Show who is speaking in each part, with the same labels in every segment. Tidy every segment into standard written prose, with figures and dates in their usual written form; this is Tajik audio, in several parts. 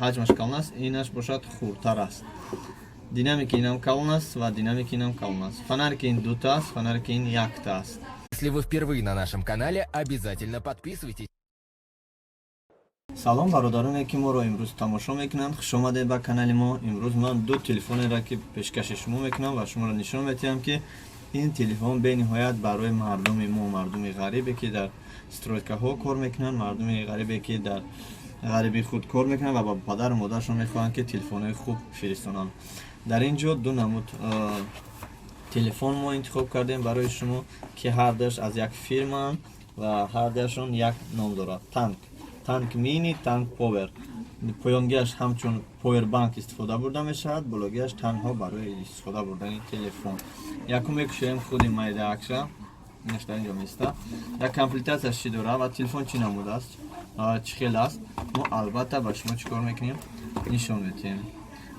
Speaker 1: ҳаҷмаш калон аст, инаш бошад хурдтар аст. Динамики инам калон аст ва динамики инам калон аст. Фонари ки ин дута аст, фонари ки ин якта аст.
Speaker 2: Если вы впервые на нашем канале, обязательно подписывайтесь.
Speaker 1: Салом бародароне ки моро имрӯз тамошо мекунанд, хуш омадед ба канали мо. Имрӯз ман ду телефонеро ки пешкаши шумо мекунам ва шуморо нишон медиҳам ки ин телефон бениҳоят барои мардуми мо, мардуми ғарибе ки дар стройкаҳо кор мекунанд, мардуми ғарибе ки дар ғариби худ кор мекунанд ва ба падару модарашон мехоҳанд ки телефонҳои хуб фиристонанд. Дар ин ҷо ду намуд телефон мо интихоб кардем барои шумо ки ҳар даш аз як фирмаанд ва ҳар дашон як ном дорад. Танк мини, танк повер. Поёнгиаш ҳамчун повербанк истифода бурда мешавад, бологиаш танҳо барои истифода бурдани телефон. Якум мекушоем худи майдаакша, инаш дар ин ҷо места. Як комплектатсияш чӣ дорад ва телефон чӣ намуд аст, чӣ хел аст, мо албатта ба шумо чӣ кор мекунем, нишон медиҳем.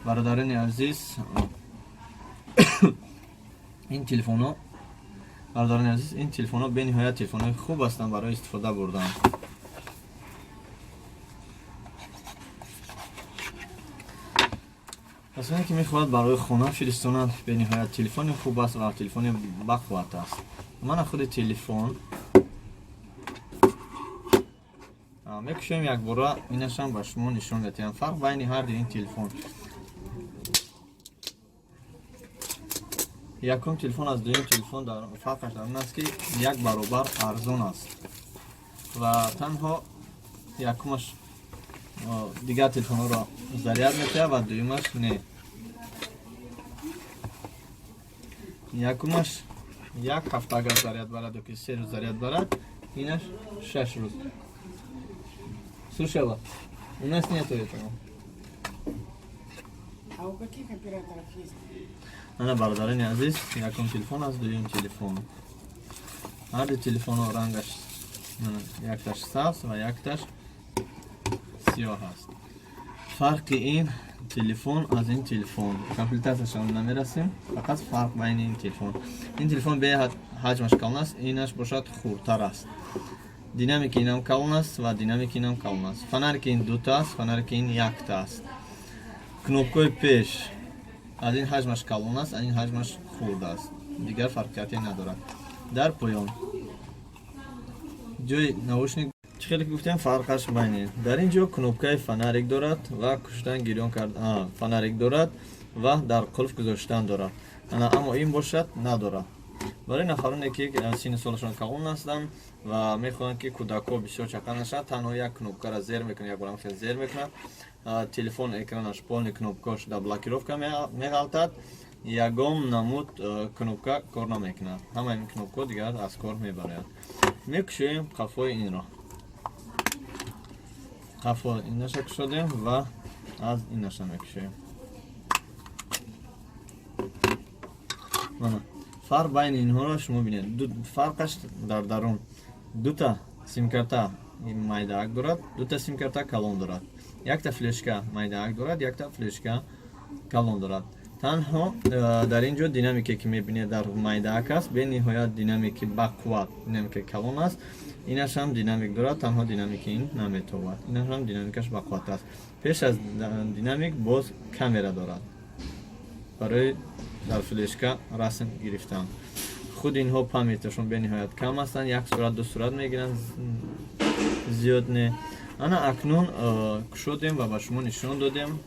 Speaker 1: Бародарони азиз, ин телефонҳо бениҳоят телефонҳои хуб ҳастанд барои истифода бурдан. касоне ки мехоҳад барои хона фиристонанд, бениҳоят телефони хуб аст ва телефони бақувват аст. Мана худи телефон мекушем якбора инашам ба шумо нишон медиҳам. Фарқ байни ҳар ду ин телефон. Якум телефон аз дуюм телефон фарқаш дар он аст ки як баробар арзон аст ва танҳо якумаш дигар телефонҳоро заряд метиҳад ва дуюмаш не. Якумаш як ҳафта агар заряд барад ё ки 3 рӯз заряд барад, инаш 6 рӯз. Слушала, у нас нету этого.
Speaker 3: А у каких операторов есть?
Speaker 1: Ана бародарони азиз, якум телефон аст, дуюм телефон. Ҳар ду телефонҳо рангаш якташ сабз ва якташ сиёҳ аст. Фарқи ин телефон аз ин телефон комплектатсияшон намерасем, фақат фарқ байни ин телефон. Ин телефон бе ҳаҷмаш калон аст, инаш бошад хурдтар аст. Динамики инам калон аст ва динамики инам калон аст. Фонари ки ин дута аст, фонари ки ин якта аст. Кнопкаи пеш аз ин ҳаҷмаш калон аст, аз ин ҳаҷмаш хурд аст. Дигар фарқияте надорад. Дар поён ҷои навушник чӣ хеле ки гуфтем фарқаш байне. Дар ин ҷо кнопкаи фонарик дорад ва куштан гирён кардан, фонарик дорад ва дар қулф гузоштан дорад. Аммо ин бошад надорад. Барои нафароне ки синни солашон калон ҳастанд ва мехоҳанд ки кӯдако бисёр чақа нашавад, танҳо як кнопкаро зер мекунад, як барамхел зер мекунад. Телефон экранаш полни кнопкааш дар блокировка меғалтад. Ягон намуд кнопка кор намекунад. Ҳама ин кнопка дигар аз кор мебарояд. Мекушоем қафои инро. Қафои инаша кушодем ва аз инаша мекушоем. Мана фарқ байни инҳоро шумо бинед. Фарқаш дар дарун дута симкарта майдаак дорад, дута симкарта калон дорад. Якта флешка майдаак дорад, якта флешка калон дорад. Танҳо дар ин ҷо динамике ки мебинед дар майдаак аст, бениҳоят динамики бақувват, динамики калон аст. Инаш ҳам динамик дорад, танҳо динамики ин наметовад. Инаш ҳам динамикаш бақувват аст. Пеш аз динамик боз камера дорад барои дар флешка расм гирифтан. Худи инҳо памяташон бениҳоят кам ҳастанд, як сурат ду сурат мегиранд, зиёд не. Ана акнун кушодем ва ба шумо нишон додем.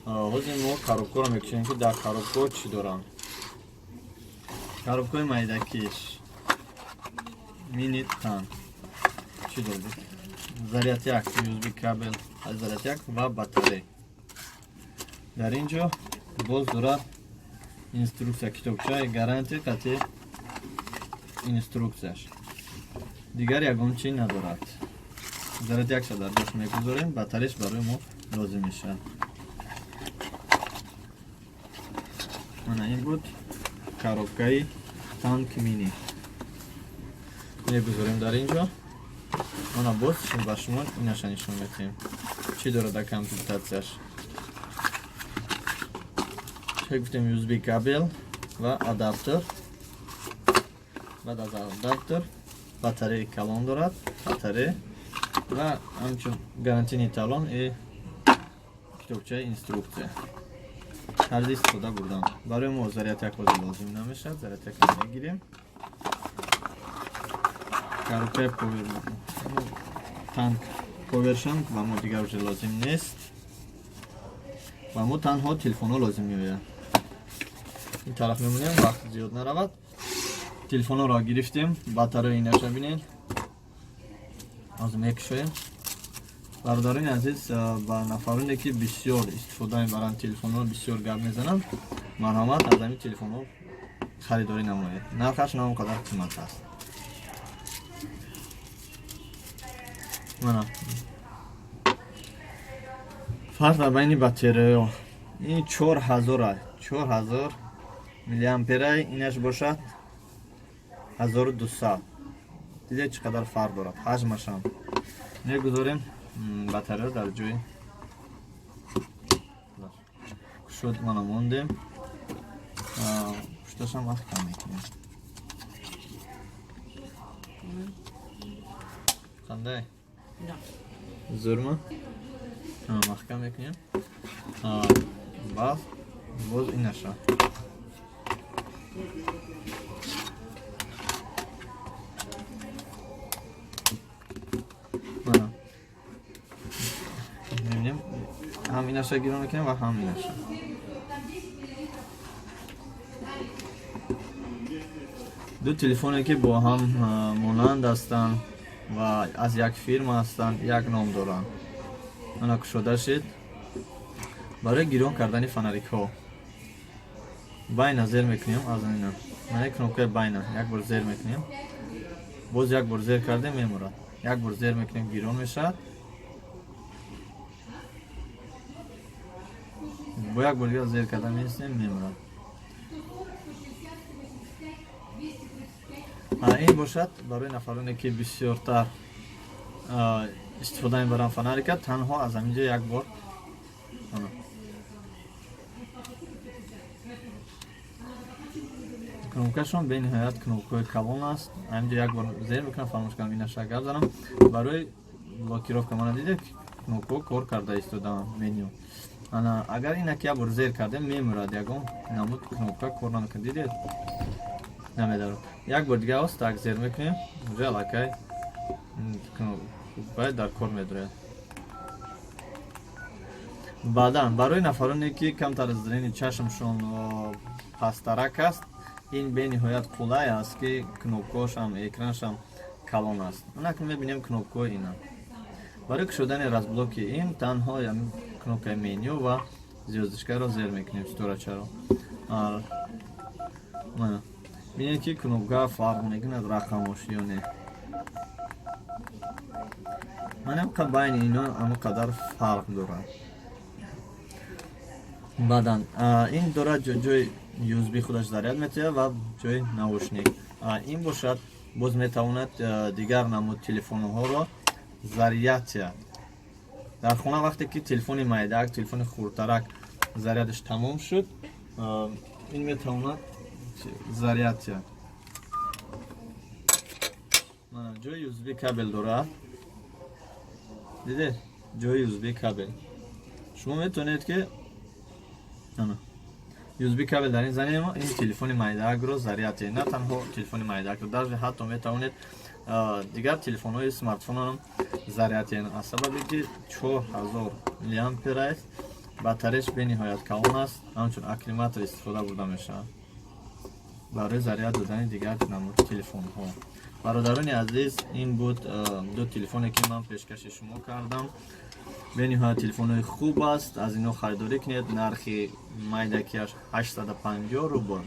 Speaker 1: ҳозир мо коробкаро мекушем ки дар коробка чӣ дорам. Коробкаи майдакиш мини танк чӣ додем? Зарядяк, USB кабел, зарядяк ва батарея. Дар ин ҷо боз дорад инструксия, китобчаи гарантия қати инструксияш. Дигар ягон чӣ надорад. Зарядякша дар ҷош мегузорем, батареяш барои мо лозим мешавад. Мана ин буд коробкаи танк мини. Мегузорем дар ин ҷо. Мана боз ба шумо инаша нишон медиҳем. Чӣ дорад дар комплектатсияш? Чӣ гуфтем? USB кабел ва адаптер. Баъд аз адаптер батарея калон дорад, батарея ва ҳамчун гарантийни талон китобчаи инструкция. Тарзи истифода бурдам. Барои мо зарядякбозӣ лозим намешад. Зарядяка мегирем. Коробкаи танк повершан ба мо дигар уже лозим нест. Ба мо танҳо телефонҳо лозим меояд. ин тараф мемонем, вақти зиёд наравад. Телефонҳоро гирифтем. Батареяи инаша бинед. Аз мекушоем. Бародарони азиз, ба нафароне ки бисёр истифода мебаранд, телефонҳо бисёр гап мезананд, марҳамат, аз ҳамин телефонҳо харидорӣ намоед. Нархаш на он қадар қимат аст. Мана фарқ дар байни батареяҳо. Ин 4000 миллиампера, инаш бошад 1200. Дидед чӣ қадар фарқ дорад. Ҳаҷмашам мегузорем батарея дар ҷои кушод мана мондем. Пушташам махкам мекунем. Қандай?
Speaker 3: Да.
Speaker 1: Зурма? Махкам мекунем. Баъд боз инаша. Мана мебинем ҳам инаша гирон мекунем ва ҳам инаша. ду телефоне ки бо ҳам монанд ҳастанд ва аз як фирма ҳастанд, як ном доранд. Мана кушода шид. Барои гирон кардани фонарикҳо байна зер мекунем. Аз ина мана кнопкаи байна як бор зер мекунем. Боз як бор зер кардем меморад. Як бор зер мекунем, гирон мешавад. Бо як бор дигар зер карда меистем, меморад. Ин бошад барои нафароне ки бисёртар истифода мебаранд фонарика, танҳо аз ҳамин ҷо як бор кнопкашон бениҳоят кнопкаи калон аст. Ҳамин ҷо як бор зер мекунам, фаромӯш кардам инаша гап занам. Барои блокировка мана дидед кнопкаҳо кор карда истодаам меню. Ана агар инак як бор зер кардем меморад, ягон намуд кнопка кор намекунад. Дидед? Намедарад. Як бор дигар ост так зер мекунем. Уҷа аллакай кнопка дар кор медурад. Баъдан барои нафароне ки камтар аз зрени чашмшон пасттарак аст, ин бениҳоят қулай аст ки кнопкаҳошам, экранашам калон аст. Инак мебинем кнопкаҳои ина. Барои кушодани разблоки ин танҳо кнопкаи меню ва звёздочкаро зер мекунем, сторачаро. Мана бинед ки кнопка фарқ мекунад рақамош ё не. Манам ка байни ино ҳама қадар фарқ дорад. Баъдан ин дорад ҷои USB худаш заряд метавонад ва ҷои наушник. Ин бошад боз метавонад дигар намуд телефонҳоро заряд диҳад. Дар хона вақте ки телефони майдак, телефони хурдтарак зарядаш тамом шуд, ин метавонад заряд диҳад. Мана ҷои USB кабел дорад. Дидед? Ҷои USB кабел. Шумо метавонед ки USB кабел дар ин занем, ин телефони майдакро заряд диҳед. На танҳо телефони майдакро, даже ҳатто метавонед дигар телефонҳои смартфонам заряд диҳед. Аз сабаби ки 4000 миллиампер аст, батареяш бениҳоят калон аст, ҳамчун аккумулятор истифода бурда мешавад барои заряд додани дигар намуд телефонҳо. Бародарони азиз, ин буд ду телефоне ки ман пешкаши шумо кардам. бениҳоят телефонҳои хуб аст. Аз ино харидорӣ кунед. Нархи майдакиаш 850 рубл,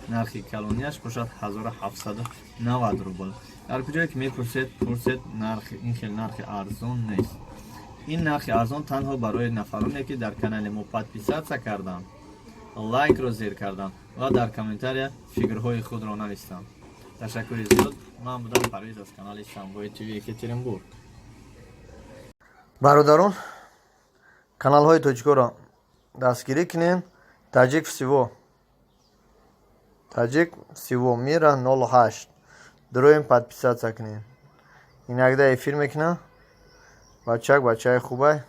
Speaker 1: нархи калонияш бошад 1790 рубл. дар куҷое ки мепурсед, ин хел нархи арзон нест. ин нархи арзон танҳо барои нафароне ки дар канали мо подписатсия карданд, лайкро зер карданд ва дар комментария фикрҳои худро навистанд. ташаккури зиёд. ман будам Парвиз аз канали Самбои ТВ Екатеринбург. бародарон, каналҳои тоҷикоро дастгирӣ кунед. Таҷик всего мира 08. Дроем подписаться кунед. Иногда эфир мекунам. Бачаи хубай.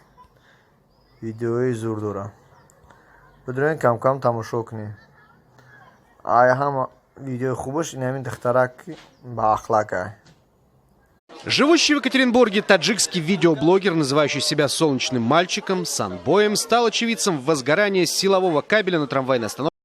Speaker 1: видеои зур дора. Бидурен кам-кам тамошо кунем. Ай ҳама видеои хубаш ин ҳамин духтарак ба ахлака.
Speaker 4: Живущий в Екатеринбурге таджикский видеоблогер, называющий себя солнечным мальчиком, санбоем, стал очевидцем возгорания силового кабеля на трамвайной остановке